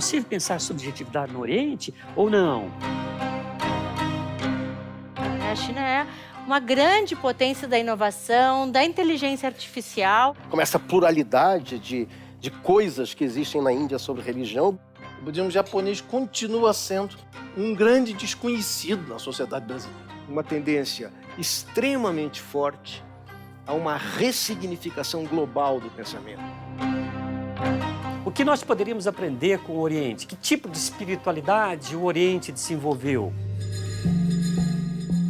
possível pensar subjetividade no Oriente ou não? A China é uma grande potência da inovação, da inteligência artificial. Como essa pluralidade de coisas que existem na Índia sobre religião, o budismo japonês continua sendo um grande desconhecido na sociedade brasileira. Uma tendência extremamente forte a uma ressignificação global do pensamento. O que nós poderíamos aprender com o Oriente? Que tipo de espiritualidade o Oriente desenvolveu?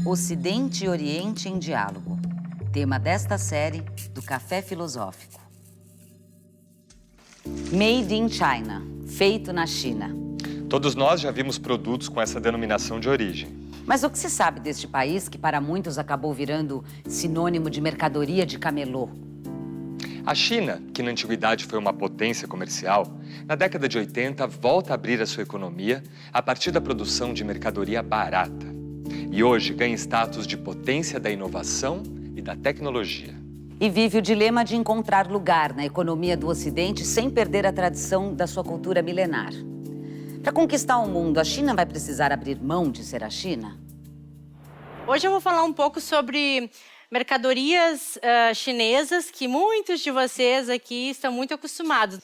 Ocidente e Oriente em Diálogo. Tema desta série do Café Filosófico. Made in China. Feito na China. Todos nós já vimos produtos com essa denominação de origem. Mas o que se sabe deste país que para muitos acabou virando sinônimo de mercadoria de camelô? A China, que na antiguidade foi uma potência comercial, na década de 80 volta a abrir a sua economia a partir da produção de mercadoria barata. E hoje ganha status de potência da inovação e da tecnologia. E vive o dilema de encontrar lugar na economia do Ocidente sem perder a tradição da sua cultura milenar. Para conquistar o mundo, a China vai precisar abrir mão de ser a China? Hoje eu vou falar um pouco sobre mercadorias chinesas que muitos de vocês aqui estão muito acostumados.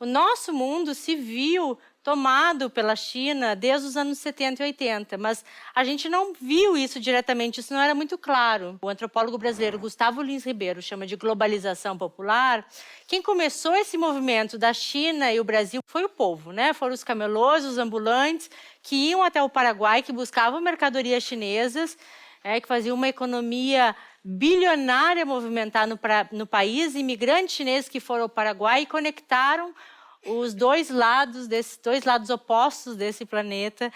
O nosso mundo se viu tomado pela China desde os anos 70 e 80, mas a gente não viu isso diretamente, isso não era muito claro. O antropólogo brasileiro Gustavo Lins Ribeiro chama de globalização popular. Quem começou esse movimento da China e o Brasil foi o povo, né? Foram os camelôs, os ambulantes, que iam até o Paraguai, que buscavam mercadorias chinesas, que faziam uma economia bilionária movimentar no país, imigrantes chineses que foram ao Paraguai e conectaram os dois lados opostos desse planeta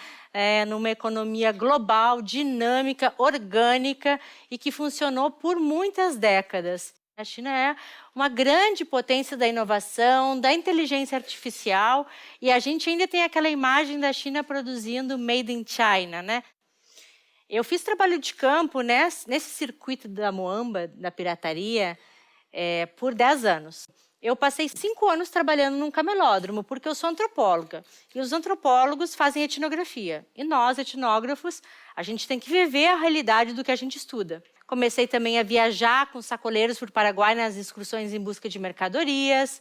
numa economia global, dinâmica, orgânica e que funcionou por muitas décadas. A China é uma grande potência da inovação, da inteligência artificial e a gente ainda tem aquela imagem da China produzindo Made in China, né? Eu fiz trabalho de campo nesse circuito da Moamba, da pirataria, por 10 anos. Eu passei 5 anos trabalhando num camelódromo, porque eu sou antropóloga. E os antropólogos fazem etnografia. E nós, etnógrafos, a gente tem que viver a realidade do que a gente estuda. Comecei também a viajar com sacoleiros por Paraguai nas excursões em busca de mercadorias.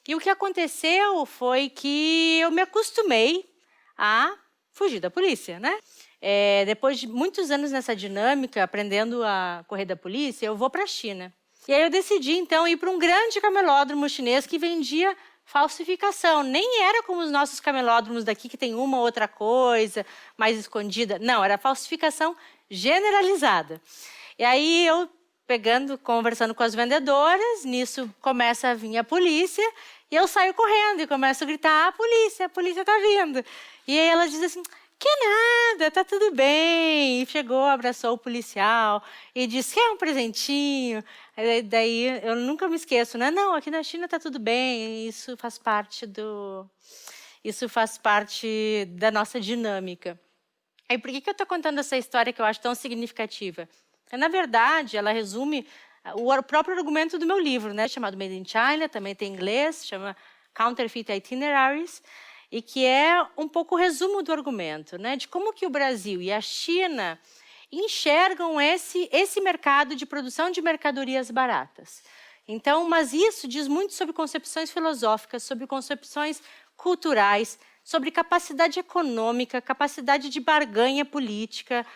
E o que aconteceu foi que eu me acostumei a fugir da polícia, né? Depois de muitos anos nessa dinâmica, aprendendo a correr da polícia, eu vou para a China. E aí eu decidi, então, ir para um grande camelódromo chinês que vendia falsificação. Nem era como os nossos camelódromos daqui, que tem uma ou outra coisa mais escondida. Não, era falsificação generalizada. E aí eu, conversando com as vendedoras, nisso começa a vir a polícia, e eu saio correndo e começo a gritar, a polícia está vindo. E aí ela diz assim, que nada, tá tudo bem. E chegou, abraçou o policial e disse, quer um presentinho? Daí eu nunca me esqueço, né? Não, aqui na China tá tudo bem, isso faz parte da nossa dinâmica. Aí por que eu tô contando essa história que eu acho tão significativa? Na verdade, ela resume o próprio argumento do meu livro, né? Chamado Made in China, também tem em inglês, chama Counterfeit Itineraries, e que é um pouco o resumo do argumento, né? De como que o Brasil e a China enxergam esse mercado de produção de mercadorias baratas. Então, mas isso diz muito sobre concepções filosóficas, sobre concepções culturais, sobre capacidade econômica, capacidade de barganha política,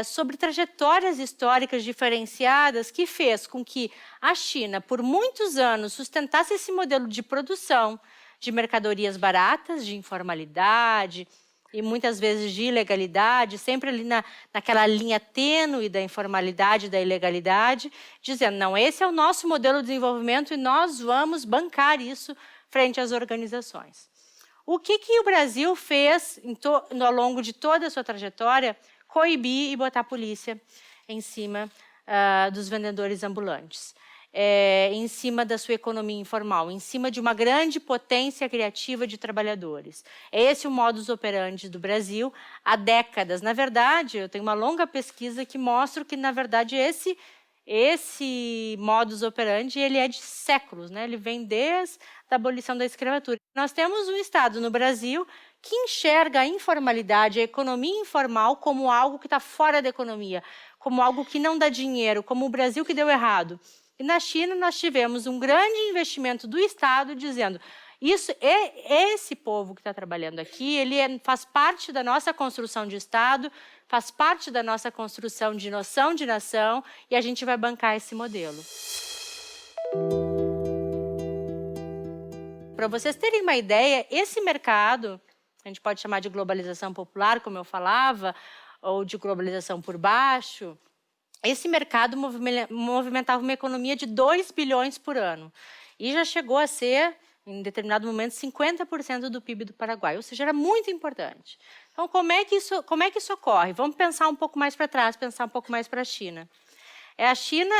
sobre trajetórias históricas diferenciadas que fez com que a China, por muitos anos, sustentasse esse modelo de produção de mercadorias baratas, de informalidade e muitas vezes de ilegalidade, sempre ali naquela linha tênue da informalidade e da ilegalidade, dizendo, não, esse é o nosso modelo de desenvolvimento e nós vamos bancar isso frente às organizações. O que o Brasil fez ao longo de toda a sua trajetória? Coibir e botar a polícia em cima dos vendedores ambulantes. Em cima da sua economia informal, em cima de uma grande potência criativa de trabalhadores. Esse é o modus operandi do Brasil há décadas. Na verdade, eu tenho uma longa pesquisa que mostra que, na verdade, esse esse modus operandi, ele é de séculos, né? Ele vem desde a abolição da escravatura. Nós temos um Estado no Brasil que enxerga a informalidade, a economia informal, como algo que está fora da economia, como algo que não dá dinheiro, como o Brasil que deu errado. E na China nós tivemos um grande investimento do Estado dizendo: isso é esse povo que está trabalhando aqui, ele faz parte da nossa construção de Estado, faz parte da nossa construção de noção de nação, e a gente vai bancar esse modelo. Para vocês terem uma ideia, esse mercado, a gente pode chamar de globalização popular, como eu falava, ou de globalização por baixo, esse mercado movimentava uma economia de 2 bilhões por ano. E já chegou a ser, em determinado momento, 50% do PIB do Paraguai, ou seja, era muito importante. Então, como é que isso ocorre? Vamos pensar um pouco mais para trás, pensar um pouco mais para a China. A China,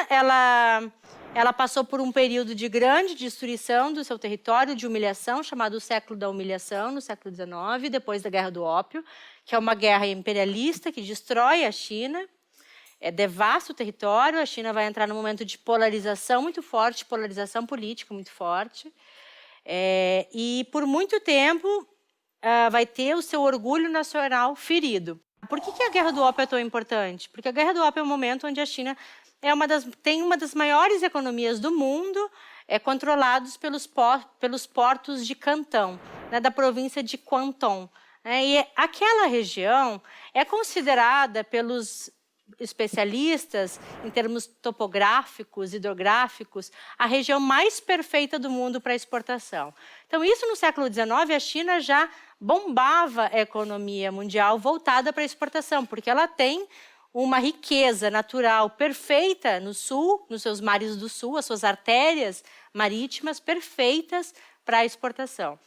ela passou por um período de grande destruição do seu território, de humilhação, chamado o século da humilhação, no século XIX, depois da Guerra do Ópio, que é uma guerra imperialista que destrói a China, devasta o território. A China vai entrar num momento de polarização muito forte, polarização política muito forte, e por muito tempo vai ter o seu orgulho nacional ferido. Por que a Guerra do Ópio é tão importante? Porque a Guerra do Ópio é um momento onde a China tem uma das maiores economias do mundo, controlados pelos portos de Cantão, né, da província de Guangdong. E aquela região é considerada pelos especialistas, em termos topográficos, hidrográficos, a região mais perfeita do mundo para exportação. Então, isso no século XIX, a China já bombava a economia mundial voltada para a exportação, porque ela tem uma riqueza natural perfeita no sul, nos seus mares do sul, as suas artérias marítimas perfeitas para a exportação.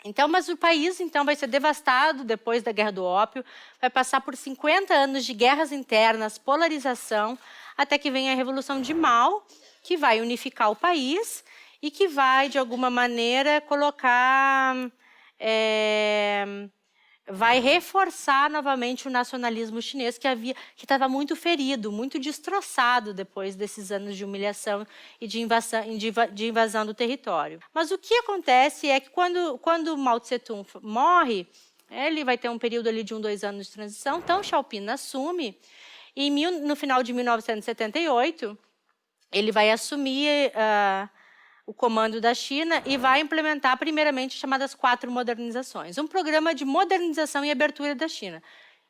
Então, mas o país vai ser devastado depois da Guerra do Ópio, vai passar por 50 anos de guerras internas, polarização, até que vem a Revolução de Mao, que vai unificar o país e que vai, de alguma maneira, vai reforçar novamente o nacionalismo chinês que estava muito ferido, muito destroçado depois desses anos de humilhação e de invasão do território. Mas o que acontece é que quando Mao Tse-tung morre, ele vai ter um período ali de 2 anos de transição, então Xiaoping assume, e no final de 1978, ele vai assumir o comando da China e vai implementar, primeiramente, chamadas 4 modernizações. Um programa de modernização e abertura da China.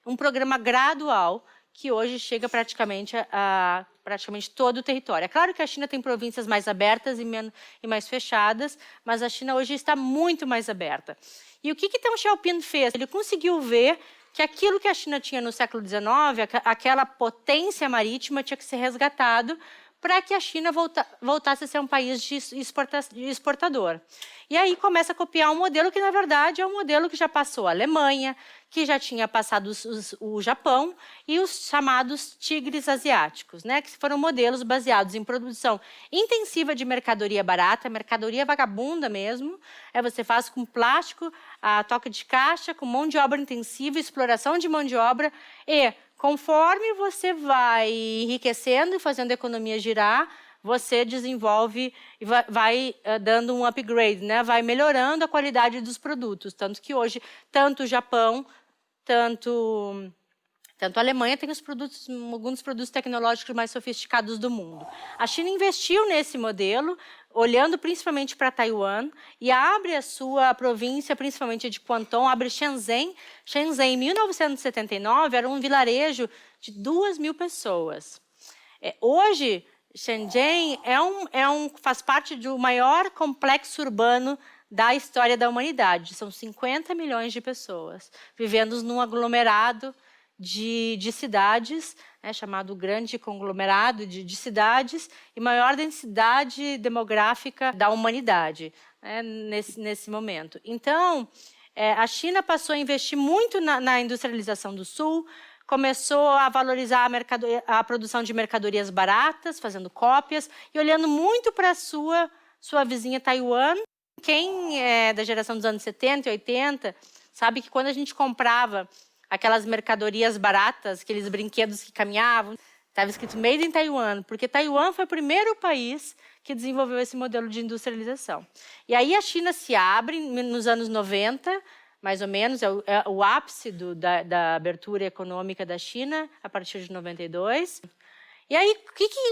Um programa gradual que hoje chega praticamente a todo o território. É claro que a China tem províncias mais abertas e mais fechadas, mas a China hoje está muito mais aberta. E o que então Xiaoping fez? Ele conseguiu ver que aquilo que a China tinha no século XIX, aquela potência marítima, tinha que ser resgatado para que a China voltasse a ser um país de exportador. E aí começa a copiar um modelo que, na verdade, é um modelo que já passou a Alemanha, que já tinha passado o Japão e os chamados tigres asiáticos, né, que foram modelos baseados em produção intensiva de mercadoria barata, mercadoria vagabunda mesmo. Você faz com plástico, a toque de caixa, com mão de obra intensiva, exploração de mão de obra e, conforme você vai enriquecendo e fazendo a economia girar, você desenvolve e vai dando um upgrade, né? Vai melhorando a qualidade dos produtos. Tanto que hoje, tanto o Japão, tanto a Alemanha tem alguns dos produtos tecnológicos mais sofisticados do mundo. A China investiu nesse modelo, olhando principalmente para Taiwan, e abre a sua província, principalmente de Guangdong, abre Shenzhen. Shenzhen, em 1979, era um vilarejo de 2.000 pessoas. Hoje, Shenzhen faz parte do maior complexo urbano da história da humanidade. São 50 milhões de pessoas vivendo num aglomerado de cidades, chamado Grande Conglomerado de cidades, e maior densidade demográfica da humanidade, nesse momento. Então, a China passou a investir muito na industrialização do Sul, começou a valorizar a produção de mercadorias baratas, fazendo cópias, e olhando muito para a sua vizinha Taiwan. Quem é da geração dos anos 70 e 80 sabe que quando a gente comprava aquelas mercadorias baratas, aqueles brinquedos que caminhavam, Estava escrito Made in Taiwan, porque Taiwan foi o primeiro país que desenvolveu esse modelo de industrialização. E aí a China se abre nos anos 90, mais ou menos, é o ápice da abertura econômica da China, a partir de 92. E aí,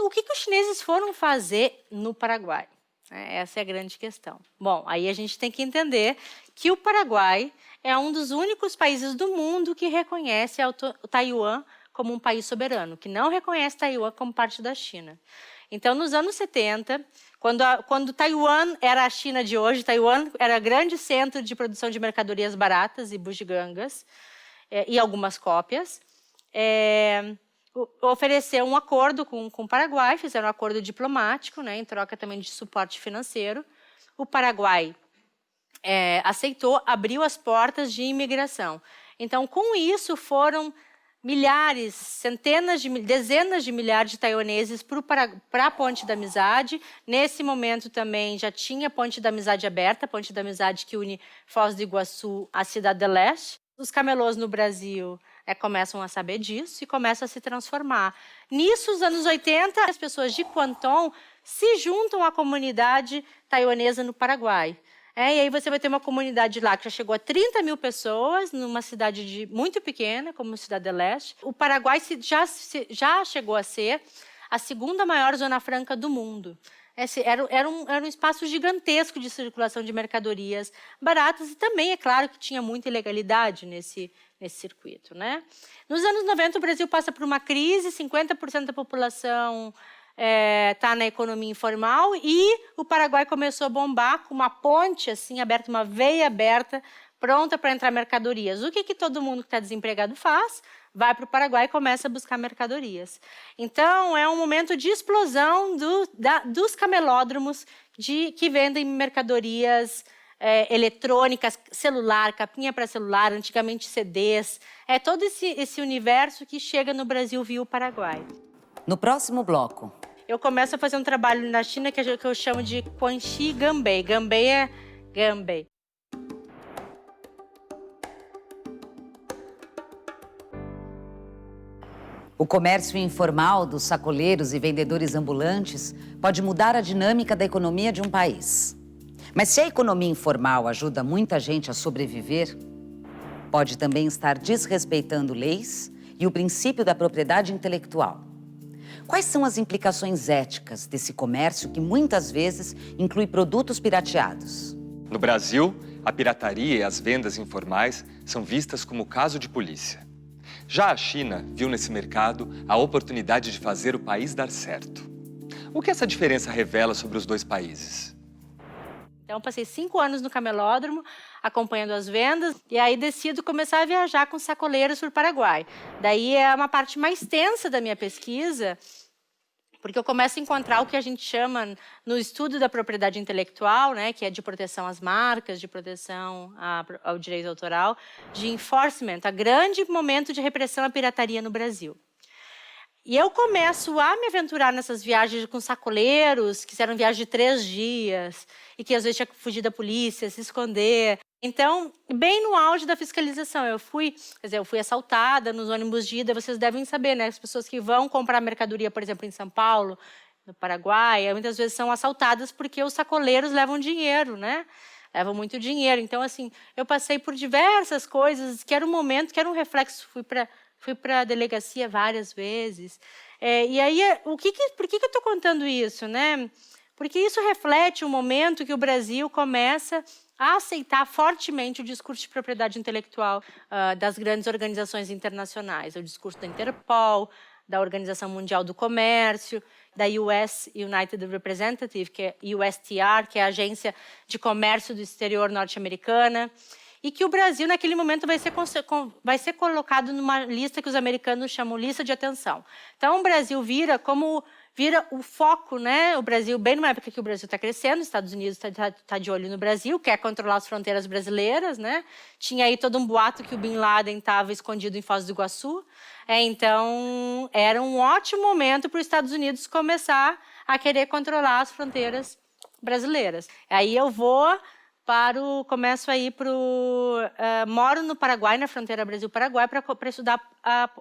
o que os chineses foram fazer no Paraguai? Essa é a grande questão. Bom, aí a gente tem que entender que o Paraguai é um dos únicos países do mundo que reconhece Taiwan como um país soberano, que não reconhece Taiwan como parte da China. Então, nos anos 70, quando Taiwan era a China de hoje, Taiwan era grande centro de produção de mercadorias baratas e bugigangas, e algumas cópias, ofereceu um acordo com o Paraguai, fizeram um acordo diplomático, né, em troca também de suporte financeiro. O Paraguai aceitou, abriu as portas de imigração. Então, com isso, foram milhares, dezenas de milhares de taiwaneses para a Ponte da Amizade. Nesse momento também já tinha a Ponte da Amizade aberta, a Ponte da Amizade que une Foz do Iguaçu à Cidade do Leste. Os camelôs no Brasil começam a saber disso e começam a se transformar. Nisso, nos anos 80, as pessoas de Guantón se juntam à comunidade taiwanesa no Paraguai. E aí você vai ter uma comunidade lá que já chegou a 30 mil pessoas, numa cidade muito pequena, como Cidade do Leste. O Paraguai já chegou a ser a segunda maior zona franca do mundo. Era um espaço gigantesco de circulação de mercadorias baratas e também, é claro, que tinha muita ilegalidade nesse circuito, né? Nos anos 90, o Brasil passa por uma crise, 50% da população está na economia informal e o Paraguai começou a bombar com uma ponte assim aberta, uma veia aberta, pronta para entrar mercadorias. O que todo mundo que está desempregado faz? Vai para o Paraguai e começa a buscar mercadorias. Então, é um momento de explosão dos camelódromos que vendem mercadorias eletrônicas, celular, capinha para celular, antigamente CDs. É todo esse universo que chega no Brasil via o Paraguai. No próximo bloco. Eu começo a fazer um trabalho na China que eu chamo de Guanxi Ganbei. Ganbei é Ganbei. O comércio informal dos sacoleiros e vendedores ambulantes pode mudar a dinâmica da economia de um país. Mas se a economia informal ajuda muita gente a sobreviver, pode também estar desrespeitando leis e o princípio da propriedade intelectual. Quais são as implicações éticas desse comércio que muitas vezes inclui produtos pirateados? No Brasil, a pirataria e as vendas informais são vistas como caso de polícia. Já a China viu nesse mercado a oportunidade de fazer o país dar certo. O que essa diferença revela sobre os dois países? Então, passei 5 anos no camelódromo, acompanhando as vendas, e aí decido começar a viajar com sacoleiros para o Paraguai. Daí é uma parte mais tensa da minha pesquisa, porque eu começo a encontrar o que a gente chama, no estudo da propriedade intelectual, né, que é de proteção às marcas, de proteção ao direito autoral, de enforcement, a grande momento de repressão à pirataria no Brasil. E eu começo a me aventurar nessas viagens com sacoleiros, que eram viagens de 3 dias, e que às vezes tinha que fugir da polícia, se esconder. Então, bem no auge da fiscalização, eu fui assaltada nos ônibus de ida, vocês devem saber, né? As pessoas que vão comprar mercadoria, por exemplo, em São Paulo, no Paraguai, muitas vezes são assaltadas porque os sacoleiros levam dinheiro, né? Levam muito dinheiro. Então, assim, eu passei por diversas coisas, que era um momento, que era um reflexo, fui para a delegacia várias vezes. E aí, por que eu estou contando isso, né? Porque isso reflete um momento que o Brasil começa a aceitar fortemente o discurso de propriedade intelectual das grandes organizações internacionais. O discurso da Interpol, da Organização Mundial do Comércio, da United Representative, que é USTR, que é a Agência de Comércio do Exterior norte-americana, e que o Brasil, naquele momento, vai ser colocado numa lista que os americanos chamam lista de atenção. Então, o Brasil vira o foco, né? O Brasil, bem numa época que o Brasil está crescendo, os Estados Unidos está de olho no Brasil, quer controlar as fronteiras brasileiras, né? Tinha aí todo um boato que o Bin Laden estava escondido em Foz do Iguaçu. Então, era um ótimo momento para os Estados Unidos começar a querer controlar as fronteiras brasileiras. Aí eu vou começo a ir moro no Paraguai, na fronteira Brasil-Paraguai, para estudar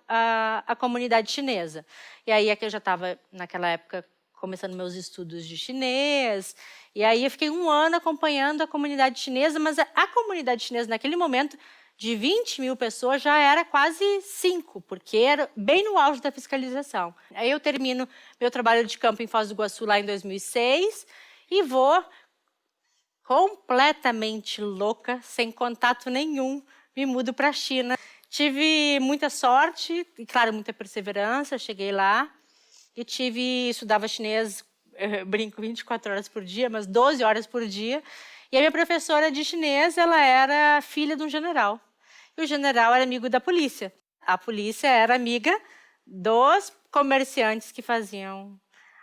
a comunidade chinesa. E aí é que eu já estava, naquela época, começando meus estudos de chinês. E aí eu fiquei 1 ano acompanhando a comunidade chinesa, mas a comunidade chinesa, naquele momento, de 20 mil pessoas, já era quase 5, porque era bem no auge da fiscalização. Aí eu termino meu trabalho de campo em Foz do Iguaçu lá em 2006 e vou completamente louca, sem contato nenhum, me mudo para a China. Tive muita sorte e, claro, muita perseverança, cheguei lá e estudava chinês, brinco 24 horas por dia, mas 12 horas por dia. E a minha professora de chinês, ela era filha de um general. E o general era amigo da polícia. A polícia era amiga dos comerciantes que faziam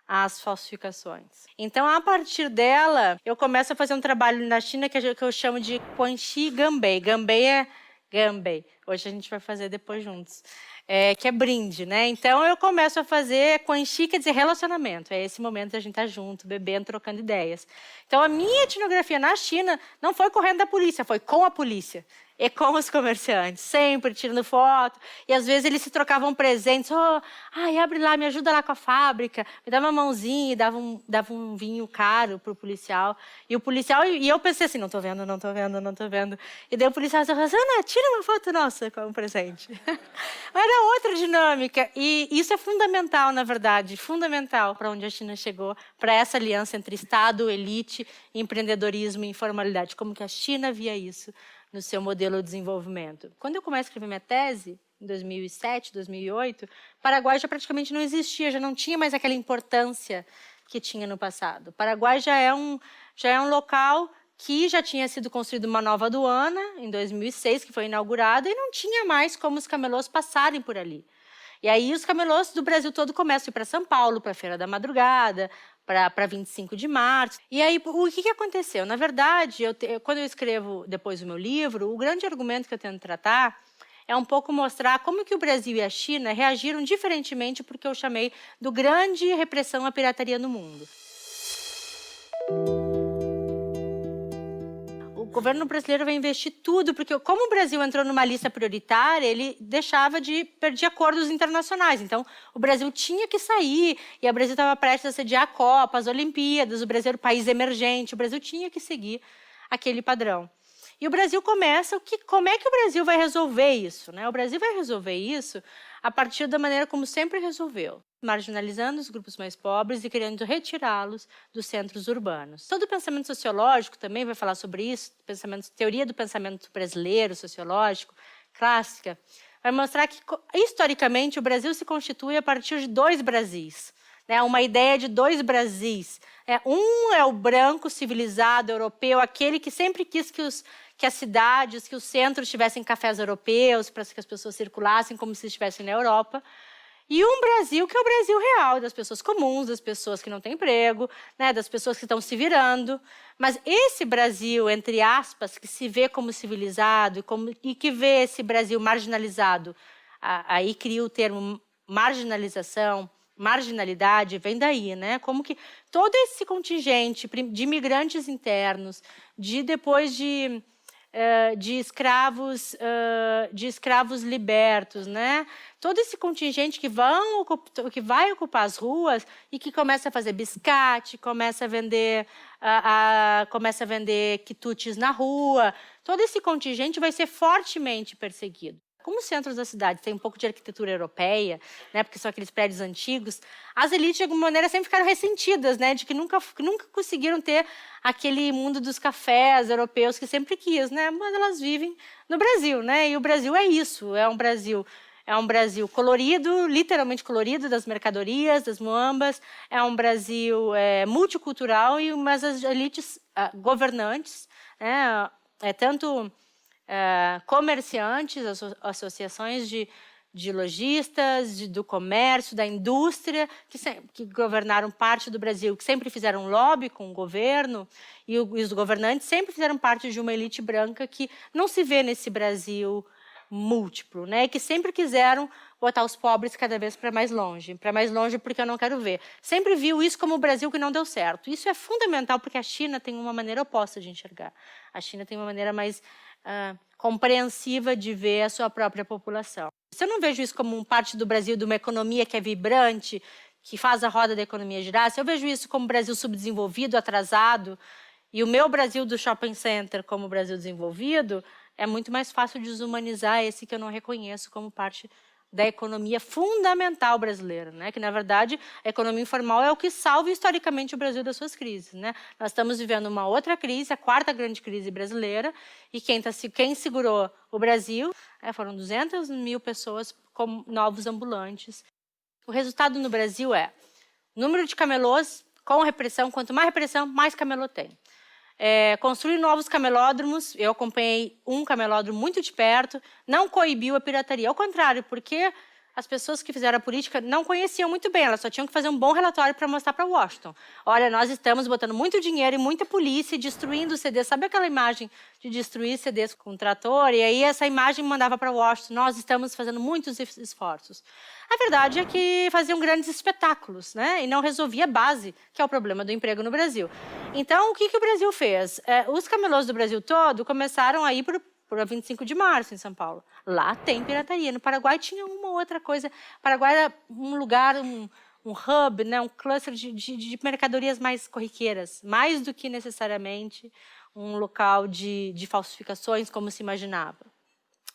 as falsificações. Então, a partir dela, eu começo a fazer um trabalho na China que eu chamo de Guanxi Ganbei. Ganbei é Ganbei. Hoje a gente vai fazer depois juntos. Que é brinde, né? Então, eu começo a fazer Guanxi, quer dizer relacionamento. É esse momento que a gente tá junto, bebendo, trocando ideias. Então, a minha etnografia na China não foi correndo da polícia, foi com a polícia. E com os comerciantes, sempre tirando foto. E às vezes eles se trocavam presentes. Abre lá, me ajuda lá com a fábrica. Me dá uma mãozinha e dava um vinho caro pro policial. E o policial, e eu pensei assim, não tô vendo. E daí o policial disse, Rosana, tira uma foto nossa com um presente. Era outra dinâmica. E isso é fundamental, na verdade, fundamental para onde a China chegou, para essa aliança entre Estado, elite, empreendedorismo e informalidade. Como que a China via isso no seu modelo de desenvolvimento. Quando eu começo a escrever minha tese, em 2007, 2008, Paraguai já praticamente não existia, já não tinha mais aquela importância que tinha no passado. O Paraguai já é um local que já tinha sido construída uma nova aduana, em 2006, que foi inaugurada, e não tinha mais como os camelôs passarem por ali. E aí os camelôs do Brasil todo começam a ir para São Paulo, para a Feira da Madrugada, para 25 de março. E aí, o que aconteceu? Na verdade, quando eu escrevo depois o meu livro, o grande argumento que eu tento tratar é um pouco mostrar como que o Brasil e a China reagiram diferentemente porque eu chamei do grande repressão à pirataria no mundo. O governo brasileiro vai investir tudo, porque como o Brasil entrou numa lista prioritária, ele perdia acordos internacionais. Então, o Brasil tinha que sair, e o Brasil estava prestes a sediar a Copa, as Olimpíadas, o Brasil era um país emergente, o Brasil tinha que seguir aquele padrão. E o Brasil começa, como é que o Brasil vai resolver isso, né? O Brasil vai resolver isso a partir da maneira como sempre resolveu, marginalizando os grupos mais pobres e querendo retirá-los dos centros urbanos. Todo o pensamento sociológico também vai falar sobre isso, teoria do pensamento brasileiro, sociológico, clássica, vai mostrar que, historicamente, o Brasil se constitui a partir de 2 Brasis, né? Uma ideia de 2 Brasis. Um é o branco, civilizado, europeu, aquele que sempre quis que as cidades, que os centros tivessem cafés europeus, para que as pessoas circulassem como se estivessem na Europa. E um Brasil que é o Brasil real, das pessoas comuns, das pessoas que não têm emprego, né, das pessoas que estão se virando. Mas esse Brasil, entre aspas, que se vê como civilizado e que vê esse Brasil marginalizado, aí cria o termo marginalização, marginalidade, vem daí, né? Como que todo esse contingente de imigrantes internos, depois de escravos libertos, né? Todo esse contingente que vai ocupar as ruas e que começa a fazer biscate, começa a vender quitutes na rua, todo esse contingente vai ser fortemente perseguido. Como os centros da cidade têm um pouco de arquitetura europeia, né, porque são aqueles prédios antigos, as elites, de alguma maneira, sempre ficaram ressentidas, né, de que nunca conseguiram ter aquele mundo dos cafés europeus que sempre quis, né, mas elas vivem no Brasil, né, e o Brasil é isso, é um Brasil colorido, literalmente colorido, das mercadorias, das muambas, é um Brasil multicultural, mas as elites governantes, né, tanto comerciantes, associações de lojistas, do comércio, da indústria, que governaram parte do Brasil, que sempre fizeram lobby com o governo, e os governantes sempre fizeram parte de uma elite branca que não se vê nesse Brasil múltiplo, né? E que sempre quiseram botar os pobres cada vez para mais longe porque eu não quero ver. Sempre viu isso como o Brasil que não deu certo. Isso é fundamental porque a China tem uma maneira oposta de enxergar. A China tem uma maneira mais compreensiva de ver a sua própria população. Eu não vejo isso como parte do Brasil, de uma economia que é vibrante, que faz a roda da economia girar. Eu vejo isso como Brasil subdesenvolvido, atrasado, e o meu Brasil do shopping center como Brasil desenvolvido, é muito mais fácil desumanizar esse que eu não reconheço como parte da economia fundamental brasileira, né? Que, na verdade, a economia informal é o que salva historicamente o Brasil das suas crises, né? Nós estamos vivendo uma outra crise, a quarta grande crise brasileira, e quem segurou o Brasil foram 200 mil pessoas como novos ambulantes. O resultado no Brasil é número de camelôs com repressão, quanto mais repressão, mais camelô tem. Construir novos camelódromos, eu acompanhei um camelódromo muito de perto, não coibiu a pirataria, ao contrário, porque as pessoas que fizeram a política não conheciam muito bem, elas só tinham que fazer um bom relatório para mostrar para Washington. Olha, nós estamos botando muito dinheiro e muita polícia destruindo CDs. Sabe aquela imagem de destruir CDs com um trator? E aí essa imagem mandava para Washington, nós estamos fazendo muitos esforços. A verdade é que faziam grandes espetáculos, né? E não resolvia a base, que é o problema do emprego no Brasil. Então, o que o Brasil fez? Os camelôs do Brasil todo começaram a ir para 25 de março, em São Paulo. Lá tem pirataria. No Paraguai tinha uma outra coisa. O Paraguai era um lugar, um hub, né? Um cluster de mercadorias mais corriqueiras, mais do que necessariamente um local de falsificações, como se imaginava.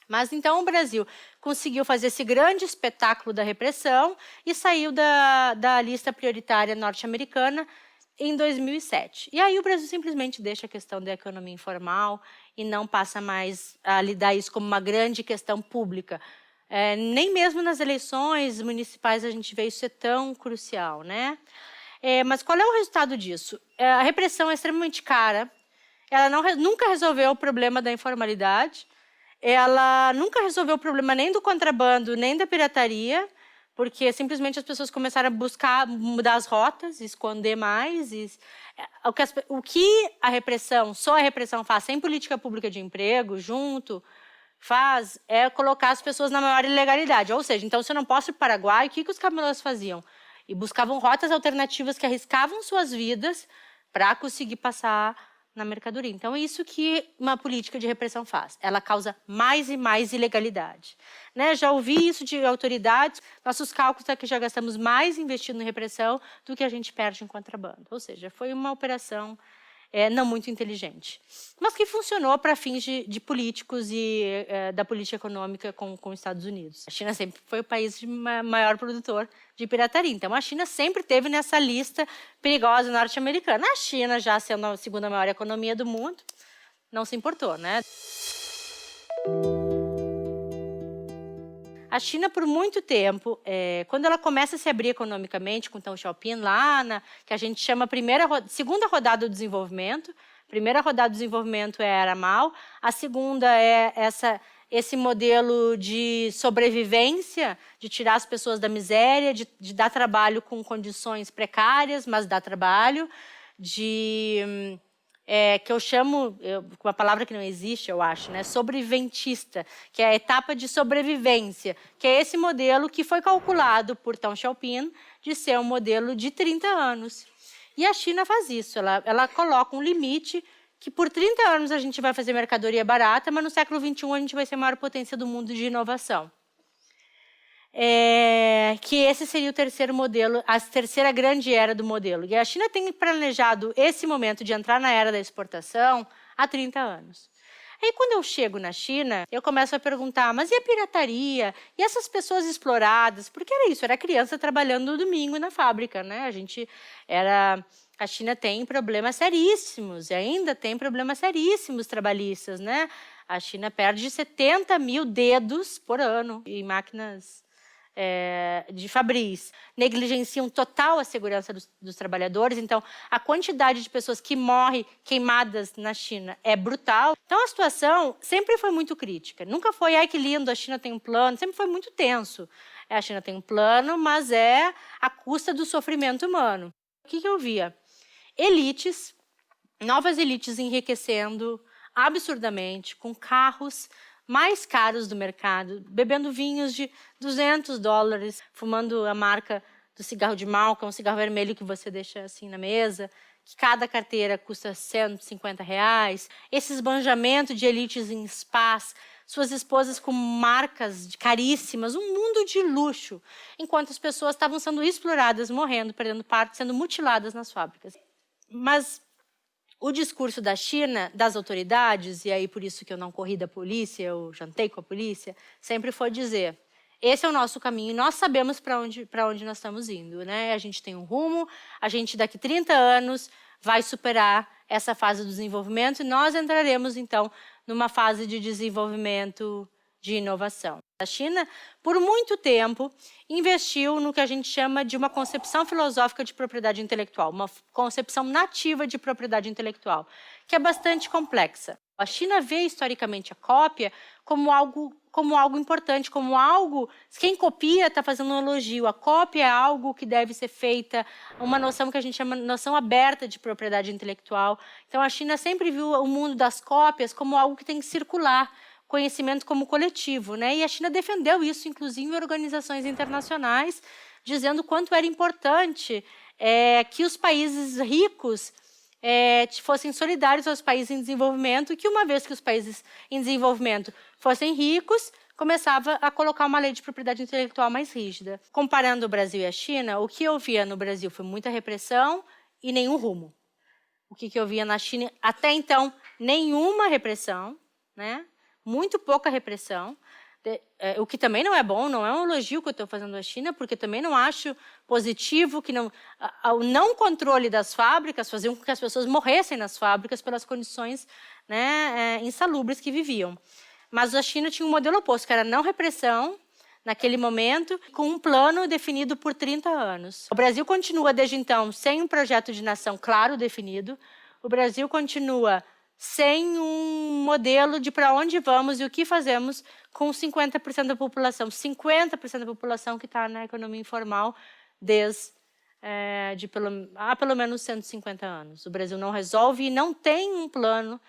Mas, então, o Brasil conseguiu fazer esse grande espetáculo da repressão e saiu da lista prioritária norte-americana em 2007. E aí o Brasil simplesmente deixa a questão da economia informal e não passa mais a lidar isso como uma grande questão pública. Nem mesmo nas eleições municipais a gente vê isso ser tão crucial, né? Mas qual é o resultado disso? A repressão é extremamente cara, ela nunca resolveu o problema da informalidade, ela nunca resolveu o problema nem do contrabando, nem da pirataria, porque simplesmente as pessoas começaram a buscar mudar as rotas, esconder mais. O que a repressão, só a repressão faz, sem política pública de emprego, junto, faz é colocar as pessoas na maior ilegalidade. Ou seja, então, se eu não posso ir para o Paraguai, o que os camelôs faziam? E buscavam rotas alternativas que arriscavam suas vidas para conseguir passar na mercadoria. Então, é isso que uma política de repressão faz. Ela causa mais e mais ilegalidade. Né? Já ouvi isso de autoridades. Nossos cálculos é que já gastamos mais investindo em repressão do que a gente perde em contrabando. Ou seja, foi uma operação não muito inteligente, mas que funcionou para fins de políticos e da política econômica com os Estados Unidos. A China sempre foi o país maior produtor de pirataria, então a China sempre teve nessa lista perigosa norte-americana. A China, já sendo a segunda maior economia do mundo, não se importou, né? A China, por muito tempo, quando ela começa a se abrir economicamente com Deng Xiaoping, lá que a gente chama segunda rodada do desenvolvimento. A primeira rodada do desenvolvimento era Mao, a segunda é esse modelo de sobrevivência, de tirar as pessoas da miséria, de dar trabalho com condições precárias, mas dar trabalho, que eu chamo, com uma palavra que não existe, eu acho, né? Sobreviventista, que é a etapa de sobrevivência, que é esse modelo que foi calculado por Deng Xiaoping de ser um modelo de 30 anos. E a China faz isso, ela coloca um limite que por 30 anos a gente vai fazer mercadoria barata, mas no século XXI a gente vai ser a maior potência do mundo de inovação. Que esse seria o terceiro modelo, a terceira grande era do modelo. E a China tem planejado esse momento de entrar na era da exportação há 30 anos. Aí, quando eu chego na China, eu começo a perguntar, mas e a pirataria? E essas pessoas exploradas? Porque era isso, era criança trabalhando no domingo na fábrica, né? A China tem problemas seríssimos, e ainda tem problemas seríssimos trabalhistas, né? A China perde 70 mil dedos por ano em máquinas de fabris, negligenciam total a segurança dos trabalhadores. Então, a quantidade de pessoas que morrem queimadas na China é brutal. Então, a situação sempre foi muito crítica. Nunca foi, ai que lindo, a China tem um plano, sempre foi muito tenso. A China tem um plano, mas é à custa do sofrimento humano. O que eu via? Novas elites enriquecendo absurdamente, com carros mais caros do mercado, bebendo vinhos de $200, fumando a marca do cigarro de Malca, um cigarro vermelho que você deixa assim na mesa, que cada carteira custa R$150. Esse esbanjamento de elites em spas, suas esposas com marcas caríssimas, um mundo de luxo, enquanto as pessoas estavam sendo exploradas, morrendo, perdendo partes, sendo mutiladas nas fábricas. Mas o discurso da China, das autoridades, e aí por isso que eu não corri da polícia, eu jantei com a polícia, sempre foi dizer: esse é o nosso caminho, nós sabemos para onde nós estamos indo, né? A gente tem um rumo, a gente daqui 30 anos vai superar essa fase do desenvolvimento e nós entraremos, então, numa fase de desenvolvimento de inovação. A China, por muito tempo, investiu no que a gente chama de uma concepção filosófica de propriedade intelectual, uma concepção nativa de propriedade intelectual, que é bastante complexa. A China vê historicamente a cópia como algo importante, como algo... Quem copia está fazendo um elogio. A cópia é algo que deve ser feita, uma noção que a gente chama de noção aberta de propriedade intelectual. Então, a China sempre viu o mundo das cópias como algo que tem que circular, conhecimento como coletivo, né? E a China defendeu isso, inclusive em organizações internacionais, dizendo quanto era importante que os países ricos fossem solidários aos países em desenvolvimento, e que uma vez que os países em desenvolvimento fossem ricos, começava a colocar uma lei de propriedade intelectual mais rígida. Comparando o Brasil e a China, o que eu via no Brasil foi muita repressão e nenhum rumo. O que eu via na China, até então, nenhuma repressão, né? Muito pouca repressão, o que também não é bom, não é um elogio que eu estou fazendo à China, porque também não acho positivo que o não controle das fábricas fazia com que as pessoas morressem nas fábricas pelas condições, né, insalubres que viviam. Mas a China tinha um modelo oposto, que era não repressão, naquele momento, com um plano definido por 30 anos. O Brasil continua, desde então, sem um projeto de nação claro definido. O Brasil continua sem um modelo de para onde vamos e o que fazemos com 50% da população. 50% da população que está na economia informal desde pelo menos 150 anos. O Brasil não resolve e não tem um plano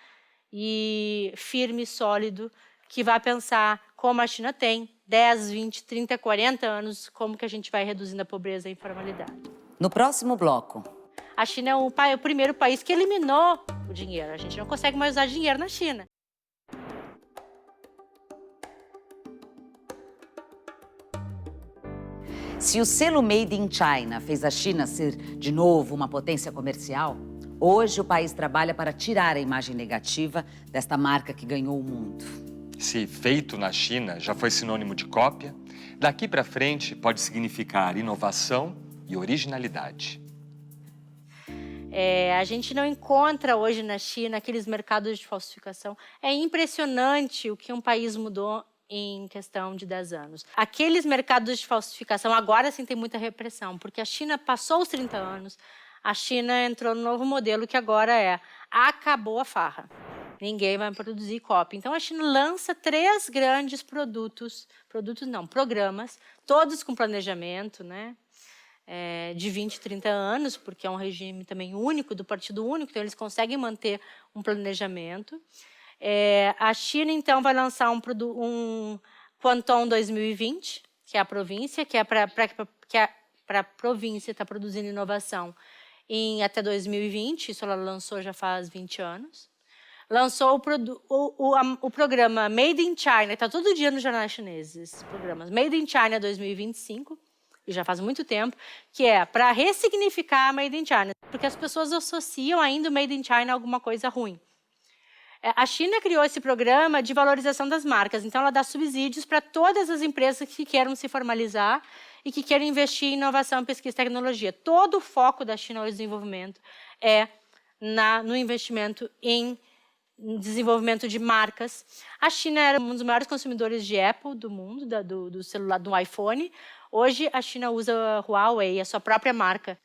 firme, sólido, que vai pensar, como a China tem, 10, 20, 30, 40 anos, como que a gente vai reduzindo a pobreza e a informalidade. No próximo bloco. A China é o primeiro país que eliminou o dinheiro. A gente não consegue mais usar dinheiro na China. Se o selo Made in China fez a China ser, de novo, uma potência comercial, hoje o país trabalha para tirar a imagem negativa desta marca que ganhou o mundo. Se feito na China já foi sinônimo de cópia, daqui para frente pode significar inovação e originalidade. A gente não encontra hoje na China aqueles mercados de falsificação. É impressionante o que um país mudou em questão de 10 anos. Aqueles mercados de falsificação, agora sim tem muita repressão, porque a China passou os 30 anos, a China entrou no novo modelo que agora acabou a farra. Ninguém vai produzir cópia. Então a China lança 3 grandes programas, todos com planejamento, né? De 20, 30 anos, porque é um regime também único, do partido único, então eles conseguem manter um planejamento. A China, então, vai lançar um Quanton 2020, que é a província, que é para a província estar produzindo inovação até 2020, isso ela lançou já faz 20 anos. Lançou o programa Made in China, está todo dia nos jornais chineses, esses programas. Made in China 2025, e já faz muito tempo, que é para ressignificar Made in China, porque as pessoas associam ainda o Made in China a alguma coisa ruim. A China criou esse programa de valorização das marcas, então ela dá subsídios para todas as empresas que queiram se formalizar e que queiram investir em inovação, pesquisa e tecnologia. Todo o foco da China no desenvolvimento é no investimento em desenvolvimento de marcas. A China era um dos maiores consumidores de Apple do mundo, do celular, do iPhone. Hoje, a China usa a Huawei, a sua própria marca.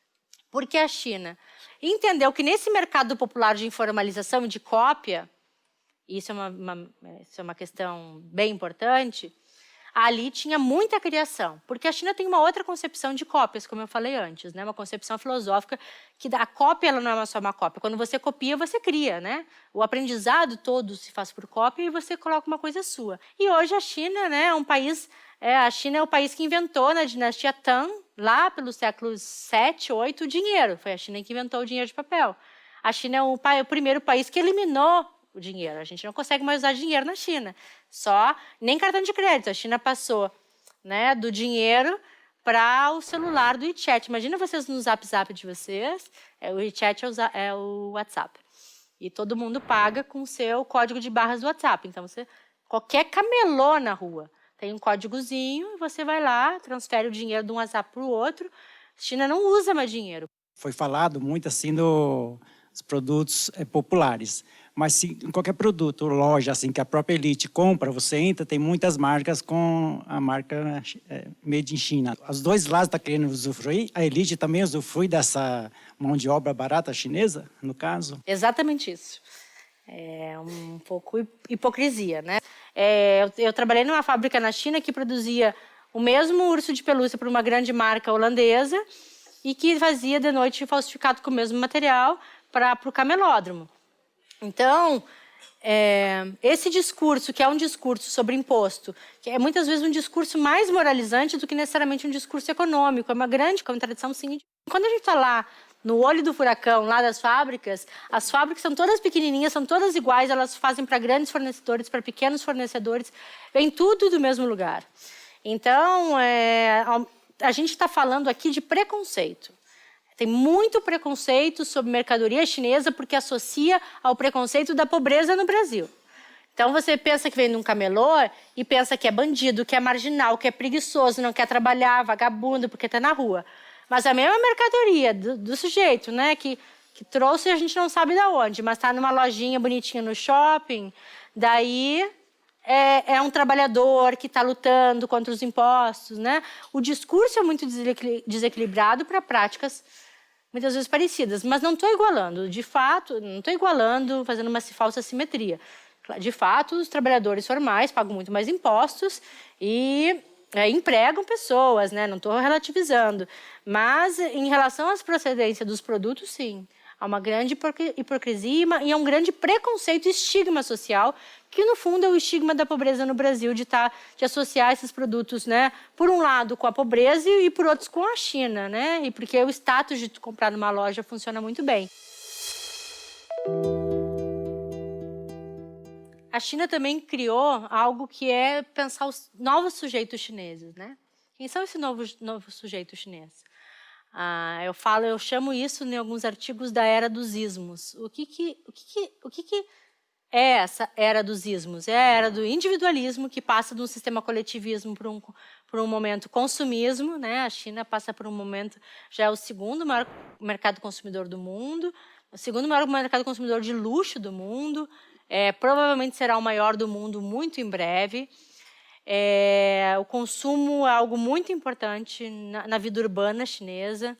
Porque a China entendeu que nesse mercado popular de informalização e de cópia, isso é uma questão bem importante, ali tinha muita criação, porque a China tem uma outra concepção de cópias, como eu falei antes, né? Uma concepção filosófica que a cópia ela não é só uma cópia. Quando você copia, você cria, né? O aprendizado todo se faz por cópia e você coloca uma coisa sua. E hoje a China, né, é um país, a China é o país que inventou na dinastia Tang, lá pelos séculos 7, 8, o dinheiro. Foi a China que inventou o dinheiro de papel. A China é o primeiro país que eliminou o dinheiro. A gente não consegue mais usar dinheiro na China. Nem cartão de crédito. A China passou, né, do dinheiro para o celular do WeChat. Imagina vocês no Zap de vocês, o WeChat é o WhatsApp. E todo mundo paga com o seu código de barras do WhatsApp. Então, qualquer camelô na rua tem um códigozinho, você vai lá, transfere o dinheiro de um WhatsApp para o outro. A China não usa mais dinheiro. Foi falado muito assim dos produtos populares. Mas se qualquer produto, loja assim que a própria elite compra, você entra, tem muitas marcas com a marca Made in China. Os dois lados estão querendo usufruir, a elite também usufrui dessa mão de obra barata chinesa, no caso? Exatamente isso. É um pouco hipocrisia, né? Eu trabalhei numa fábrica na China que produzia o mesmo urso de pelúcia para uma grande marca holandesa e que fazia de noite falsificado com o mesmo material para o camelódromo. Então, esse discurso, que é um discurso sobre imposto, que é muitas vezes um discurso mais moralizante do que necessariamente um discurso econômico, é uma grande contradição, sim. Quando a gente está lá no olho do furacão, lá das fábricas, as fábricas são todas pequenininhas, são todas iguais, elas fazem para grandes fornecedores, para pequenos fornecedores, vem tudo do mesmo lugar. Então, a gente está falando aqui de preconceito. Tem muito preconceito sobre mercadoria chinesa porque associa ao preconceito da pobreza no Brasil. Então, você pensa que vem de um camelô e pensa que é bandido, que é marginal, que é preguiçoso, não quer trabalhar, vagabundo, porque está na rua. Mas a mesma mercadoria do sujeito, né, que trouxe a gente não sabe de onde, mas está numa lojinha bonitinha no shopping, daí é um trabalhador que está lutando contra os impostos, né? O discurso é muito desequilibrado para práticas muitas vezes parecidas, mas não estou igualando, de fato, não estou igualando, fazendo uma falsa simetria. De fato, os trabalhadores formais pagam muito mais impostos e empregam pessoas, né? Não estou relativizando. Mas, em relação às procedências dos produtos, sim. Há uma grande hipocrisia e há um grande preconceito e estigma social, que, no fundo, é o estigma da pobreza no Brasil, de associar esses produtos, né, por um lado, com a pobreza e, por outros, com a China, né? E porque o status de comprar numa loja funciona muito bem. A China também criou algo que é pensar os novos sujeitos chineses, né? Quem são esses novos sujeitos chineses? Eu chamo isso em alguns artigos da era dos ismos. O que é essa era dos ismos? É a era do individualismo, que passa de um sistema coletivismo por um momento consumismo, né? A China passa por um momento, já é o segundo maior mercado consumidor do mundo, o segundo maior mercado consumidor de luxo do mundo, provavelmente será o maior do mundo muito em breve. O consumo é algo muito importante na vida urbana chinesa.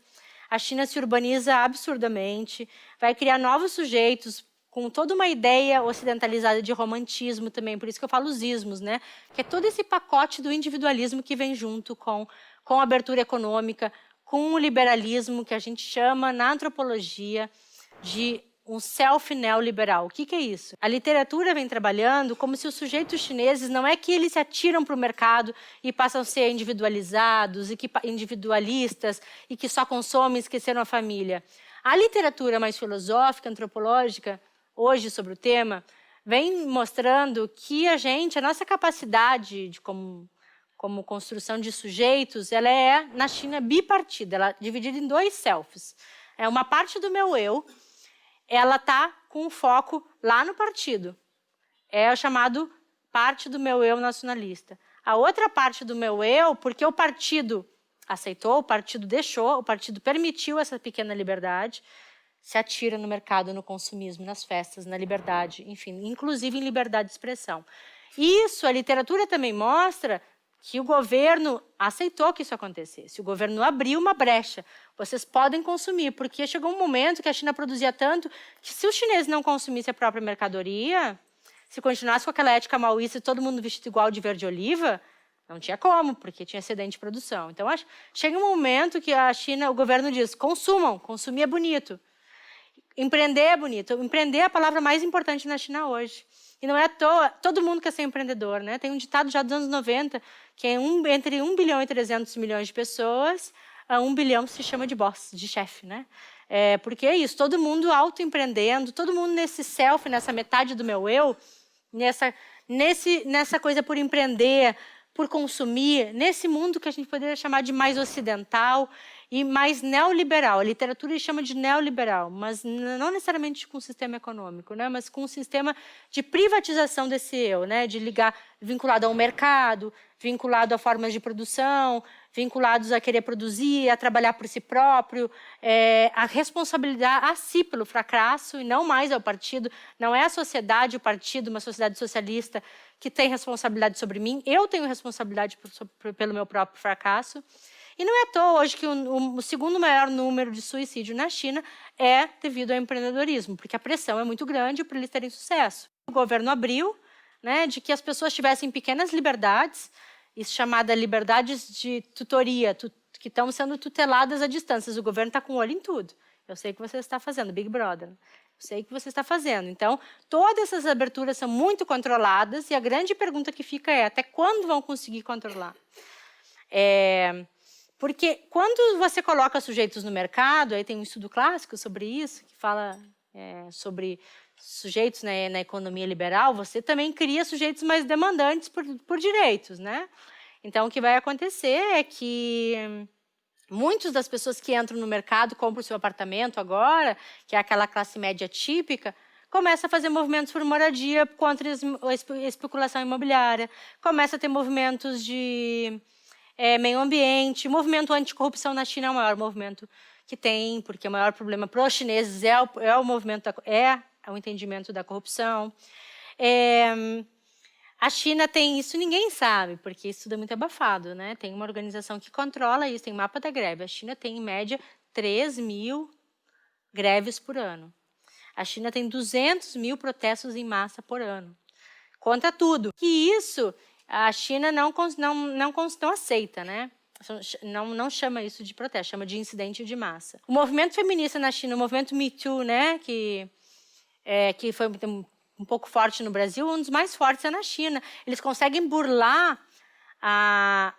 A China se urbaniza absurdamente, vai criar novos sujeitos com toda uma ideia ocidentalizada de romantismo também, por isso que eu falo os ismos, né? Que é todo esse pacote do individualismo que vem junto com a abertura econômica, com o liberalismo, que a gente chama na antropologia de um self-neoliberal. O que é isso? A literatura vem trabalhando como se os sujeitos chineses não é que eles se atiram para o mercado e passam a ser individualizados, individualistas e que só consomem e esqueceram a família. A literatura mais filosófica, antropológica, hoje sobre o tema, vem mostrando que a nossa capacidade como construção de sujeitos, ela é, na China, bipartida, ela é dividida em dois selves. Uma parte do meu eu, ela está com o foco lá no partido. É o chamado parte do meu eu nacionalista. A outra parte do meu eu, porque o partido aceitou, o partido deixou, o partido permitiu essa pequena liberdade, se atira no mercado, no consumismo, nas festas, na liberdade, enfim, inclusive em liberdade de expressão. Isso, a literatura também mostra que o governo aceitou que isso acontecesse. O governo abriu uma brecha. Vocês podem consumir, porque chegou um momento que a China produzia tanto que se os chineses não consumissem a própria mercadoria, se continuasse com aquela ética maoísta e todo mundo vestido igual de verde oliva, Não tinha como, porque tinha excedente de produção. Então, chega um momento que a China, o governo diz, consumam, consumir é bonito. Empreender é bonito. Empreender é a palavra mais importante na China hoje. E não é à toa, todo mundo quer ser empreendedor, né? Tem um ditado já dos anos 90, que é entre 1 bilhão e 300 milhões de pessoas, a 1 bilhão se chama de boss, de chefe, né? Porque é isso, todo mundo autoempreendendo, todo mundo nesse self, nessa metade do meu eu, nessa coisa por empreender, por consumir, nesse mundo que a gente poderia chamar de mais ocidental e mais neoliberal. A literatura chama de neoliberal, mas não necessariamente com o sistema econômico, né? Mas com um sistema de privatização desse eu, né? De ligar, vinculado ao mercado, vinculado a formas de produção, vinculados a querer produzir, a trabalhar por si próprio, a responsabilidade a si pelo fracasso e não mais ao partido. Não é a sociedade, o partido, uma sociedade socialista que tem responsabilidade sobre mim. Eu tenho responsabilidade pelo meu próprio fracasso. E não é à toa hoje que o segundo maior número de suicídio na China é devido ao empreendedorismo, porque a pressão é muito grande para eles terem sucesso. O governo abriu, né, de que as pessoas tivessem pequenas liberdades, isso chamada liberdades de tutoria, que estão sendo tuteladas à distância. O governo está com o olho em tudo. Eu sei que você está fazendo, Big Brother. Eu sei que você está fazendo. Então, todas essas aberturas são muito controladas e a grande pergunta que fica é até quando vão conseguir controlar? Porque quando você coloca sujeitos no mercado, aí tem um estudo clássico sobre isso, que fala sobre sujeitos na economia liberal, você também cria sujeitos mais demandantes por direitos, né? Então, o que vai acontecer é que muitas das pessoas que entram no mercado, compram o seu apartamento agora, que é aquela classe média típica, começa a fazer movimentos por moradia contra a especulação imobiliária, começa a ter movimentos de meio ambiente. O movimento anticorrupção na China é o maior movimento que tem, porque o maior problema para os chineses é o movimento, o entendimento da corrupção. A China tem isso, ninguém sabe, porque isso tudo é muito abafado, né? Tem uma organização que controla isso, tem mapa da greve. A China tem, em média, 3 mil greves por ano. A China tem 200 mil protestos em massa por ano. Contra tudo. E isso a China não aceita, né? Não chama isso de protesto, chama de incidente de massa. O movimento feminista na China, o movimento Me Too, né? Que foi um pouco forte no Brasil, um dos mais fortes é na China. Eles conseguem burlar a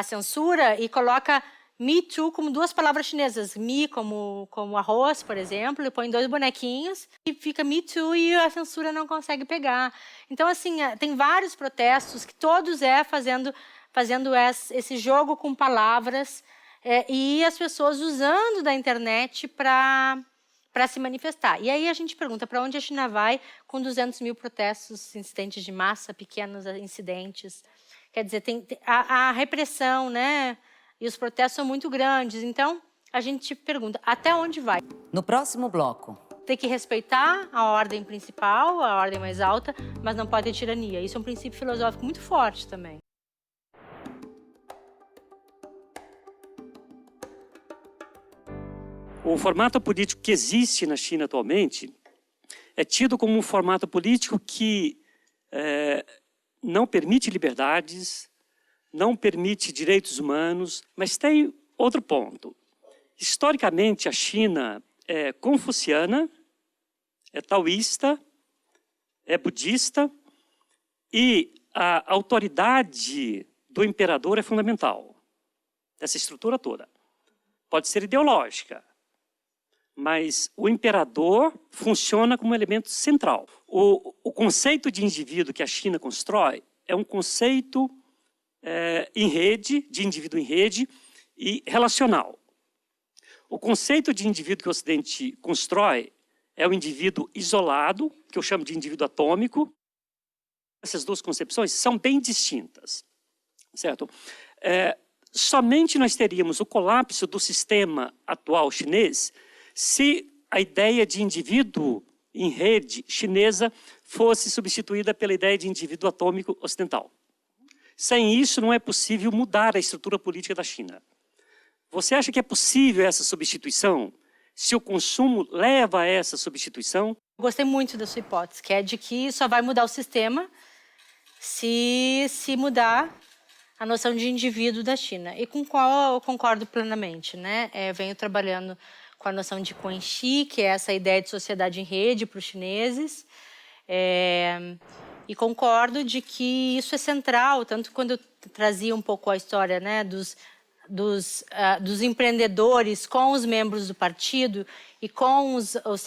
censura e coloca Me Too como duas palavras chinesas. Me como arroz, por exemplo, e põe 2 bonequinhos e fica Me Too e a censura não consegue pegar. Então, assim, tem vários protestos que todos fazendo esse jogo com palavras e as pessoas usando da internet para se manifestar. E aí a gente pergunta para onde a China vai com 200 mil protestos, incidentes de massa, pequenos incidentes. Quer dizer, a repressão, né? E os protestos são muito grandes. Então, a gente pergunta, até onde vai? No próximo bloco. Tem que respeitar a ordem principal, a ordem mais alta, mas não pode ter tirania. Isso é um princípio filosófico muito forte também. O formato político que existe na China atualmente é tido como um formato político que não permite liberdades, não permite direitos humanos, mas tem outro ponto. Historicamente, a China é confuciana, é taoísta, é budista e a autoridade do imperador é fundamental, dessa estrutura toda. Pode ser ideológica, mas o imperador funciona como elemento central. O conceito de indivíduo que a China constrói é um conceito em rede, de indivíduo em rede e relacional. O conceito de indivíduo que o Ocidente constrói é o indivíduo isolado, que eu chamo de indivíduo atômico. Essas duas concepções são bem distintas, certo? Somente nós teríamos o colapso do sistema atual chinês se a ideia de indivíduo em rede chinesa fosse substituída pela ideia de indivíduo atômico ocidental. Sem isso, não é possível mudar a estrutura política da China. Você acha que é possível essa substituição? Se o consumo leva a essa substituição? Gostei muito da sua hipótese, que é de que só vai mudar o sistema se mudar a noção de indivíduo da China, e com qual eu concordo plenamente, né? Venho trabalhando com a noção de Quanxi, que é essa ideia de sociedade em rede para os chineses, e concordo de que isso é central, tanto quando eu trazia um pouco a história, né, dos empreendedores com os membros do partido e com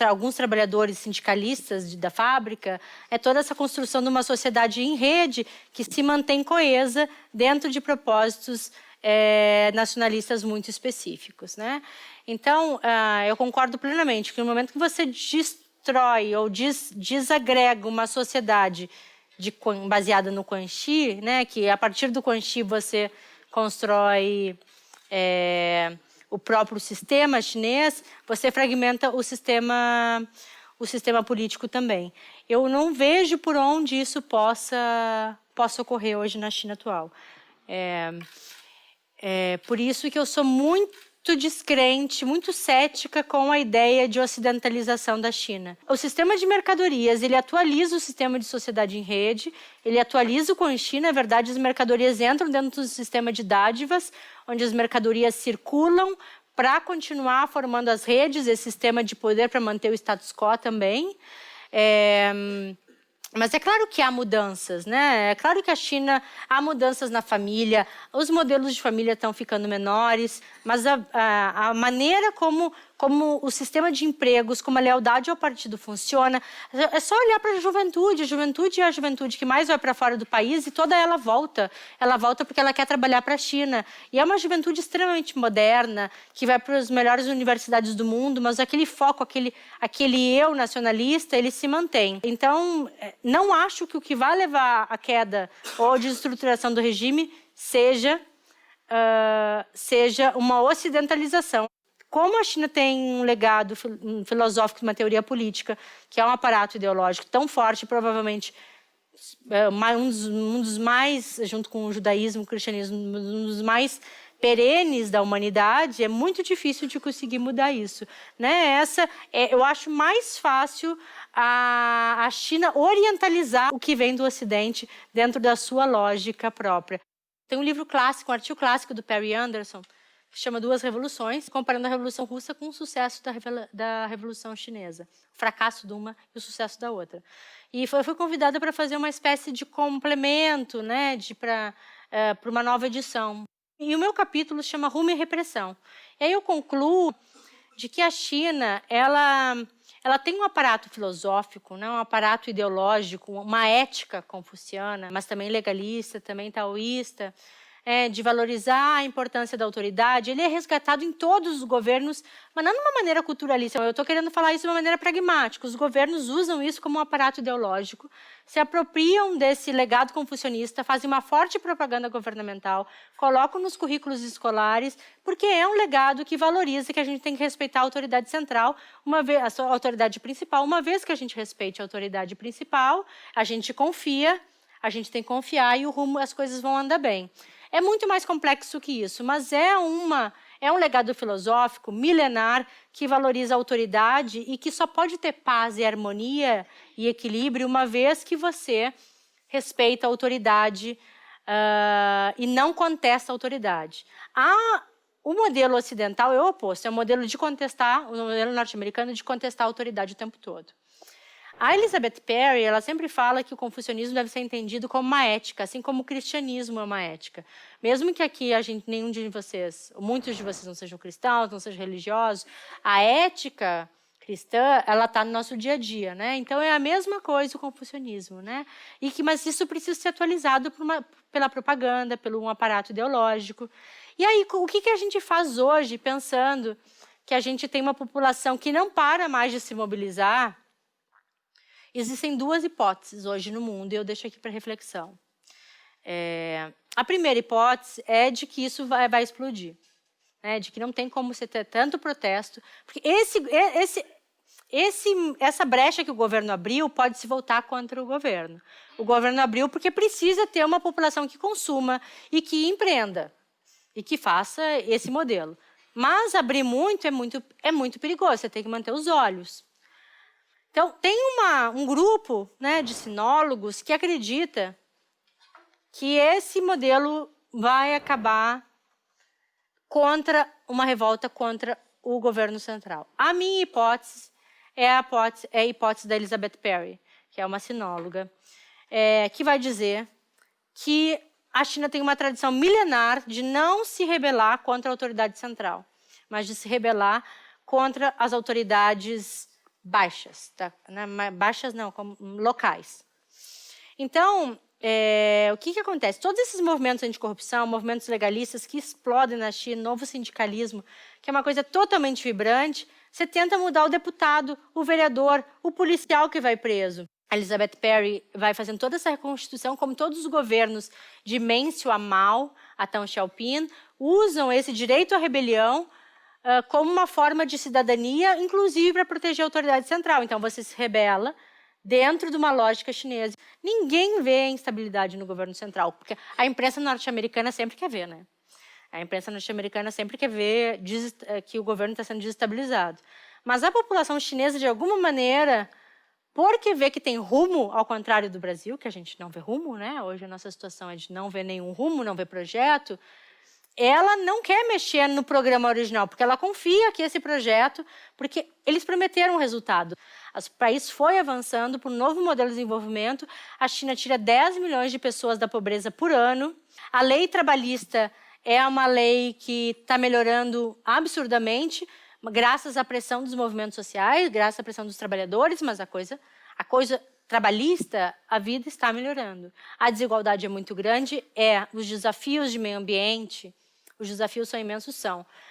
alguns trabalhadores sindicalistas da fábrica, é toda essa construção de uma sociedade em rede que se mantém coesa dentro de propósitos nacionalistas muito específicos, né? Então, eu concordo plenamente que no momento que você destrói ou desagrega uma sociedade baseada no Quanxi, né, que a partir do Quanxi você constrói o próprio sistema chinês, você fragmenta o sistema político também. Eu não vejo por onde isso possa ocorrer hoje na China atual. Por isso que eu sou muito descrente, muito cética com a ideia de ocidentalização da China. O sistema de mercadorias, ele atualiza o sistema de sociedade em rede, ele atualiza o Quanxi, na verdade as mercadorias entram dentro do sistema de dádivas, onde as mercadorias circulam para continuar formando as redes, esse sistema de poder para manter o status quo também. Mas é claro que há mudanças, né? É claro que a China há mudanças na família, os modelos de família estão ficando menores, mas a maneira como o sistema de empregos, como a lealdade ao partido funciona, é só olhar para a juventude é a juventude que mais vai para fora do país e toda ela volta porque ela quer trabalhar para a China. E é uma juventude extremamente moderna, que vai para as melhores universidades do mundo, mas aquele foco, aquele eu nacionalista, ele se mantém. Então, não acho que o que vai levar à queda ou desestruturação do regime seja uma ocidentalização. Como a China tem um legado filosófico de uma teoria política, que é um aparato ideológico tão forte, provavelmente um dos mais, junto com o judaísmo, o cristianismo, um dos mais perenes da humanidade, é muito difícil de conseguir mudar isso, né? Eu acho mais fácil a China orientalizar o que vem do Ocidente dentro da sua lógica própria. Tem um livro clássico, um artigo clássico do Perry Anderson, que chama Duas Revoluções, comparando a Revolução Russa com o sucesso da Revolução Chinesa. O fracasso de uma e o sucesso da outra. E fui convidada para fazer uma espécie de complemento, né, para uma nova edição. E o meu capítulo se chama Rumo e Repressão. E aí eu concluo de que a China, ela tem um aparato filosófico, né, um aparato ideológico, uma ética confuciana, mas também legalista, também taoísta, de valorizar a importância da autoridade. Ele é resgatado em todos os governos, mas não de uma maneira culturalista. Eu estou querendo falar isso de uma maneira pragmática. Os governos usam isso como um aparato ideológico, se apropriam desse legado confucionista, fazem uma forte propaganda governamental, colocam nos currículos escolares, porque é um legado que valoriza que a gente tem que respeitar a autoridade central, a sua autoridade principal. Uma vez que a gente respeite a autoridade principal, a gente confia, a gente tem que confiar e as coisas vão andar bem. É muito mais complexo que isso, mas é um legado filosófico milenar que valoriza a autoridade e que só pode ter paz e harmonia e equilíbrio uma vez que você respeita a autoridade e não contesta a autoridade. O modelo ocidental é o oposto, é o modelo de contestar, o modelo norte-americano de contestar a autoridade o tempo todo. A Elizabeth Perry, ela sempre fala que o confucionismo deve ser entendido como uma ética, assim como o cristianismo é uma ética. Mesmo que aqui nenhum de vocês, ou muitos de vocês não sejam cristãos, não sejam religiosos, a ética cristã, ela está no nosso dia a dia, né? Então é a mesma coisa o confucionismo, né? Mas isso precisa ser atualizado pela propaganda, pelo um aparato ideológico. E aí, o que a gente faz hoje, pensando que a gente tem uma população que não para mais de se mobilizar? Existem duas hipóteses hoje no mundo, e eu deixo aqui para reflexão. A primeira hipótese é de que isso vai explodir, né? De que não tem como você ter tanto protesto, porque essa brecha que o governo abriu pode se voltar contra o governo. O governo abriu porque precisa ter uma população que consuma e que empreenda, e que faça esse modelo. Mas abrir muito é muito perigoso, você tem que manter os olhos. Então, tem um grupo, né, de sinólogos que acredita que esse modelo vai acabar contra uma revolta contra o governo central. A minha hipótese é a hipótese da Elizabeth Perry, que é uma sinóloga, que vai dizer que a China tem uma tradição milenar de não se rebelar contra a autoridade central, mas de se rebelar contra as autoridades baixas, tá? Baixas não, como locais. Então, o que acontece? Todos esses movimentos anticorrupção, movimentos legalistas que explodem na China, novo sindicalismo, que é uma coisa totalmente vibrante, você tenta mudar o deputado, o vereador, o policial que vai preso. A Elizabeth Perry vai fazendo toda essa reconstituição, como todos os governos de Mencio a Mao, a Deng Xiaoping, usam esse direito à rebelião como uma forma de cidadania, inclusive para proteger a autoridade central. Então, você se rebela dentro de uma lógica chinesa. Ninguém vê a instabilidade no governo central, porque a imprensa norte-americana sempre quer ver, né? A imprensa norte-americana sempre quer ver que o governo está sendo desestabilizado. Mas a população chinesa, de alguma maneira, porque vê que tem rumo, ao contrário do Brasil, que a gente não vê rumo, né? Hoje a nossa situação é de não ver nenhum rumo, não ver projeto. Ela não quer mexer no programa original, porque ela confia que esse projeto, porque eles prometeram um resultado. O país foi avançando para um novo modelo de desenvolvimento. A China tira 10 milhões de pessoas da pobreza por ano. A lei trabalhista é uma lei que está melhorando absurdamente, graças à pressão dos movimentos sociais, graças à pressão dos trabalhadores, mas a coisa trabalhista, a vida está melhorando. A desigualdade é muito grande, os desafios de meio ambiente, os desafios são imensos,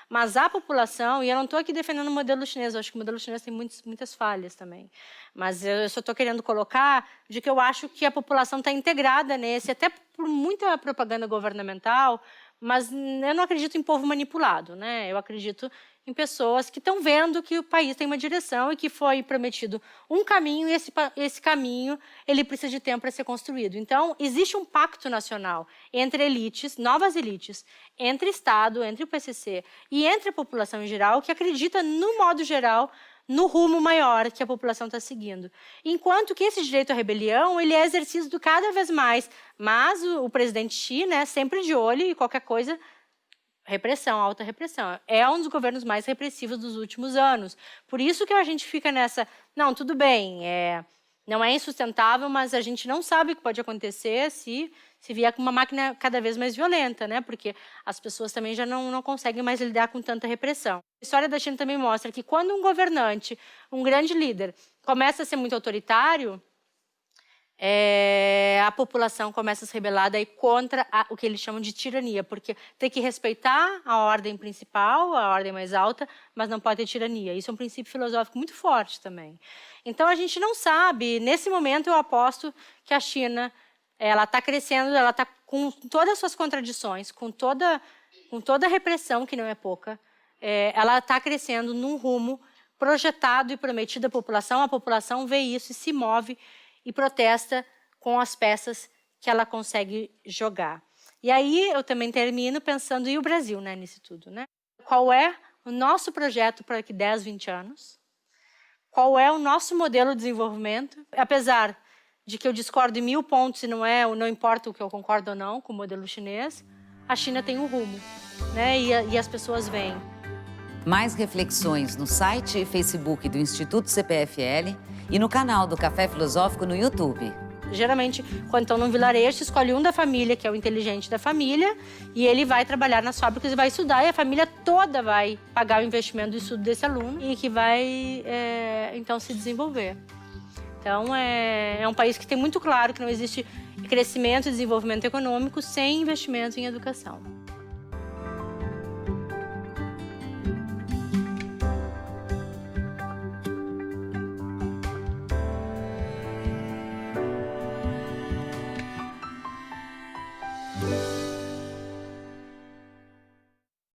mas a população, e eu não estou aqui defendendo o modelo chinês, eu acho que o modelo chinês tem muitas falhas também, mas eu só estou querendo colocar de que eu acho que a população está integrada nesse, até por muita propaganda governamental, mas eu não acredito em povo manipulado, né? Eu acredito em pessoas que estão vendo que o país tem uma direção e que foi prometido um caminho, e esse caminho ele precisa de tempo para ser construído. Então, existe um pacto nacional entre elites, novas elites, entre Estado, entre o PCC e entre a população em geral, que acredita, no modo geral, no rumo maior que a população está seguindo. Enquanto que esse direito à rebelião ele é exercido cada vez mais, mas o presidente Xi, né, sempre de olho e qualquer coisa, repressão, alta repressão. É um dos governos mais repressivos dos últimos anos. Por isso que a gente fica nessa, não, tudo bem, não é insustentável, mas a gente não sabe o que pode acontecer se vier com uma máquina cada vez mais violenta, né? Porque as pessoas também já não conseguem mais lidar com tanta repressão. A história da China também mostra que quando um governante, um grande líder, começa a ser muito autoritário, a população começa a se rebelar daí contra o que eles chamam de tirania, porque tem que respeitar a ordem principal, a ordem mais alta, mas não pode ter tirania. Isso é um princípio filosófico muito forte também. Então, a gente não sabe, nesse momento eu aposto que a China ela está crescendo, ela está com todas as suas contradições, com toda a repressão, que não é pouca, ela está crescendo num rumo projetado e prometido à população. A população vê isso e se move e protesta com as peças que ela consegue jogar. E aí eu também termino pensando, e o Brasil, né, nisso tudo, né? Qual é o nosso projeto para daqui 10, 20 anos? Qual é o nosso modelo de desenvolvimento? Apesar de que eu discordo em 1000 pontos e não importa o que eu concordo ou não com o modelo chinês, a China tem um rumo, né? E as pessoas veem. Mais reflexões no site e Facebook do Instituto CPFL e no canal do Café Filosófico no YouTube. Geralmente, quando estão num vilarejo, escolhe um da família, que é o inteligente da família, e ele vai trabalhar nas fábricas e vai estudar, e a família toda vai pagar o investimento do estudo desse aluno e que vai, então, se desenvolver. Então, é um país que tem muito claro que não existe crescimento e desenvolvimento econômico sem investimento em educação.